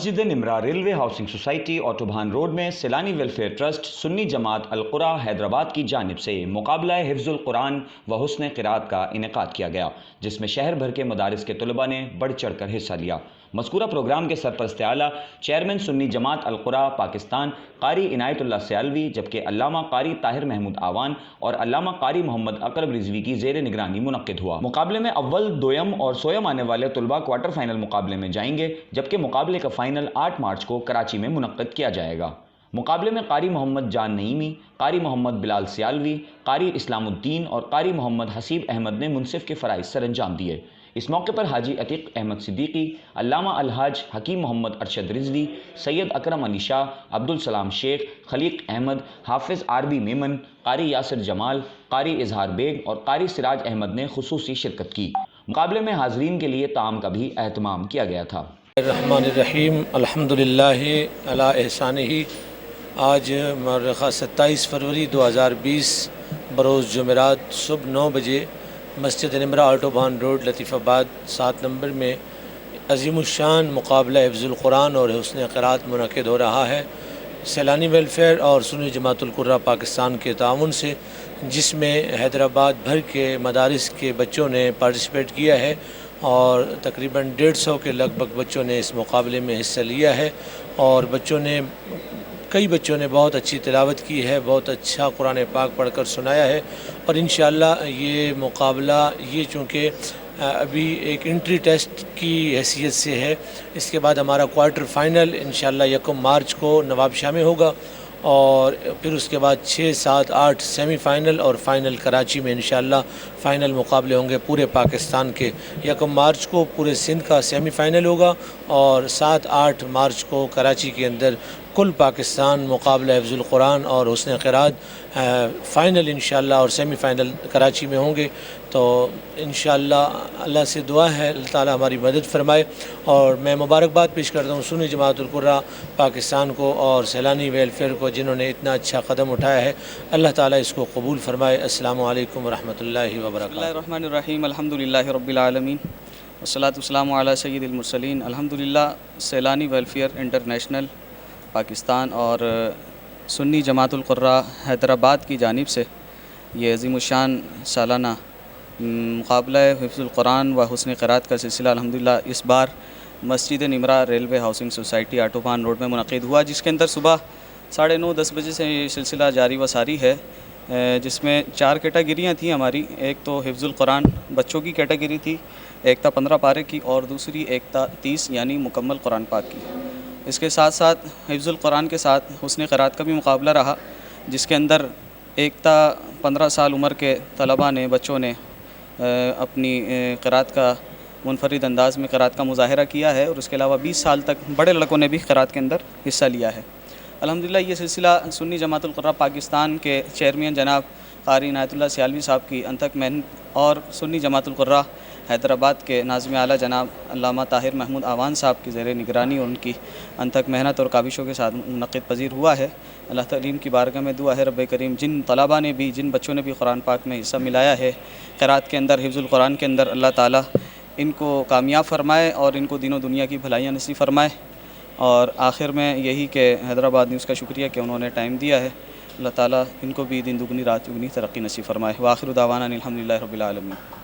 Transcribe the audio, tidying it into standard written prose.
مسجد Nimra railway housing society Autobahn road میں Saylani welfare trust سنی جماعت القرا حیدرآباد کی جانب سے مقابلہ حفظ القرآن و حسن قرات کا انعقاد کیا گیا، جس میں شہر بھر کے مدارس کے طلباء نے بڑھ چڑھ کر حصہ لیا۔ مذکورہ پروگرام کے سرپرست اعلیٰ چیئرمین سنی جماعت القرا پاکستان قاری عنایت اللہ سیالوی، جبکہ علامہ قاری طاہر محمود آوان اور علامہ قاری محمد اقرب رضوی کی زیر نگرانی منعقد ہوا۔ مقابلے میں اول، دویم اور سویم آنے والے طلباء کوارٹر فائنل مقابلے میں جائیں گے، جبکہ مقابلے کا فائنل 8 مارچ کو کراچی میں منعقد کیا جائے گا۔ مقابلے میں قاری محمد جان نعیمی، قاری محمد بلال سیالوی، قاری اسلام الدین اور قاری محمد حسیب احمد نے منصف کے فرائض سر انجام دیے۔ اس موقع پر حاجی عتیق احمد صدیقی، علامہ الحاج حکیم محمد ارشد رضوی، سید اکرم علی شاہ، عبدالسلام شیخ، خلیق احمد، حافظ عربی میمن، قاری یاسر جمال، قاری اظہار بیگ اور قاری سراج احمد نے خصوصی شرکت کی۔ مقابلے میں حاضرین کے لیے طعام کا بھی اہتمام کیا گیا تھا۔ الرحمن الرحیم، الحمدللہ علی احسانہ۔ آج مورخہ 27 فروری 2020 بروز جمعرات صبح 9 بجے مسجد نمرا آٹوبان روڈ لطیف آباد 7 نمبر میں عظیم الشان مقابلہ حفظ القرآن اور حسن قرات منعقد ہو رہا ہے سیلانی ویلفیئر اور سنی جماعت القرا پاکستان کے تعاون سے، جس میں حیدرآباد بھر کے مدارس کے بچوں نے پارٹیسپیٹ کیا ہے اور تقریباً 150 کے لگ بھگ بچوں نے اس مقابلے میں حصہ لیا ہے، اور کئی بچوں نے بہت اچھی تلاوت کی ہے، بہت اچھا قرآن پاک پڑھ کر سنایا ہے، اور انشاءاللہ یہ مقابلہ چونکہ ابھی ایک انٹری ٹیسٹ کی حیثیت سے ہے، اس کے بعد ہمارا کوارٹر فائنل انشاءاللہ 1 مارچ کو نواب شاہ میں ہوگا، اور پھر اس کے بعد 6، 7، 8 سیمی فائنل اور فائنل کراچی میں انشاءاللہ فائنل مقابلے ہوں گے پورے پاکستان کے۔ 1 مارچ کو پورے سندھ کا سیمی فائنل ہوگا، اور 7، 8 مارچ کو کراچی کے اندر کل پاکستان مقابلہ حفظ القرآن اور حسن قرات فائنل انشاءاللہ اور سیمی فائنل کراچی میں ہوں گے۔ تو انشاءاللہ اللہ سے دعا ہے اللہ تعالیٰ ہماری مدد فرمائے، اور میں مبارکباد پیش کرتا ہوں سنی جماعت القرا پاکستان کو اور سیلانی ویلفیئر کو، جنہوں نے اتنا اچھا قدم اٹھایا ہے۔ اللہ تعالیٰ اس کو قبول فرمائے۔ السلام علیکم ورحمۃ اللہ وبرکاتہ۔ بسم اللہ الرحمن الرحیم، الحمدللہ رب العالمین، والصلاۃ والسلام علی سید المرسلین۔ الحمدللہ سیلانی ویلفیئر انٹرنیشنل پاکستان اور سنی جماعت القرا حیدرآباد کی جانب سے یہ عظیم الشان سالانہ مقابلہ حفظ القرآن و حسن قرات کا سلسلہ الحمدللہ اس بار مسجد Nimra railway housing society Autobahn road میں منعقد ہوا، جس کے اندر صبح 9:30 10 بجے سے یہ سلسلہ جاری و ساری ہے، جس میں 4 کیٹیگریاں تھیں ہماری۔ ایک تو حفظ القرآن بچوں کی کیٹیگری تھی، ایک تا 15 پارے کی، اور دوسری ایک تا 30 یعنی مکمل قرآن پاک کی۔ اس کے ساتھ ساتھ حفظ القرآن کے ساتھ حسن قرات کا بھی مقابلہ رہا، جس کے اندر ایک تا 15 سال عمر کے طلباء نے، بچوں نے اپنی قرات کا منفرد انداز میں قرات کا مظاہرہ کیا ہے، اور اس کے علاوہ 20 سال تک بڑے لڑکوں نے بھی قرات کے اندر حصہ لیا ہے۔ الحمدللہ یہ سلسلہ سنی جماعت القرا پاکستان کے چیئرمین جناب قاری عنایت اللہ سیالوی صاحب کی انتھک محنت اور سنی جماعت القرا حیدرآباد کے ناظم اعلیٰ جناب علامہ طاہر محمود آوان صاحب کی زیر نگرانی اور ان کی انتھک محنت اور کاوشوں کے ساتھ منعقد پذیر ہوا ہے۔ اللہ تعلیم کی بارگاہ میں دعا ہے رب کریم جن طلباء نے بھی، جن بچوں نے بھی قرآن پاک میں حصہ ملایا ہے قرات کے اندر، حفظ القرآن کے اندر، اللہ تعالیٰ ان کو کامیاب فرمائے اور ان کو دین و دنیا کی بھلائیاں نصیب فرمائے۔ اور آخر میں یہی کہ حیدرآباد نیوز کا شکریہ کہ انہوں نے ٹائم دیا ہے، اللہ تعالیٰ ان کو بھی دن دگنی رات چگنی ترقی نصیب فرمائے۔ وآخر دعوانا الحمدللہ رب العالمین۔